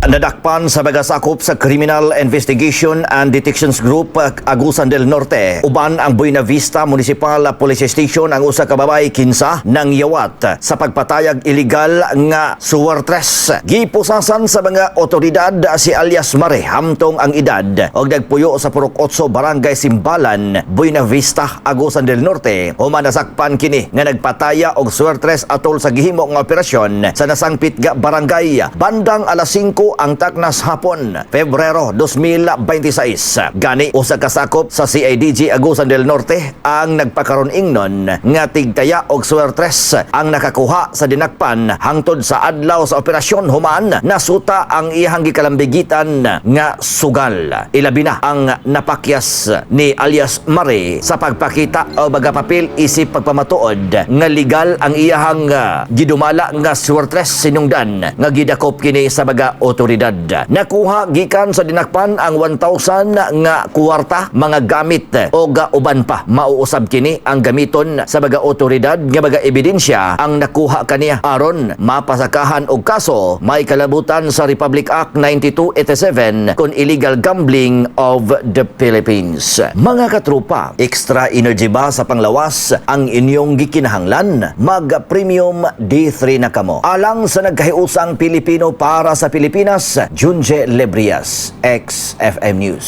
Nadakpan sa bagasakop sa Criminal Investigation and Detections Group Agusan del Norte. Uban ang Buena Vista Municipal Police Station ang usa ka babae kinsa nang yawat sa pagpatayag illegal nga suwartres. Gipusasan sa mga otoridad si alias Mare hamtong ang edad og nagpuyo sa Purok 8 Barangay Simbalan, Buena Vista, Agusan del Norte. Human nasakpan kini nga nagpataya og suwartres atol sa gihimo nga operasyon sa nasangpit nga barangay bandang alas 5 ang taknas hapon, Pebrero 2026. Gani usa ka sakop sa CIDG Agusan del Norte ang nagpakaron ingnon nga tigtaya og suwertres ang nakakuha sa dinakpan hangtod sa adlaw sa operasyon. Human nasuta ang iyang gikalambigitan nga sugal. Ilabi na ang napakyas ni alias Mare sa pagpakita o bagapapil isip pagpamatuod nga legal ang iyang gidumala nga suwertres sinungdan nga gidakop kini sa baga otoridad. Nakuha gikan sa dinakpan ang 1,000 nga kuwarta, mga gamit o uban pa. Mauusab kini ang gamiton sa baga otoridad nga baga ebidensya ang nakuha kaniya aron mapasakahan og kaso may kalabutan sa Republic Act 9287 kon illegal gambling of the Philippines. Mga katropa, extra energy ba sa panglawas ang inyong gikinahanglan? Mag-premium D3 na kamo. Alang sa nagkahiusang Pilipino para sa Pilipinas, Junje Lebrias, XFM News.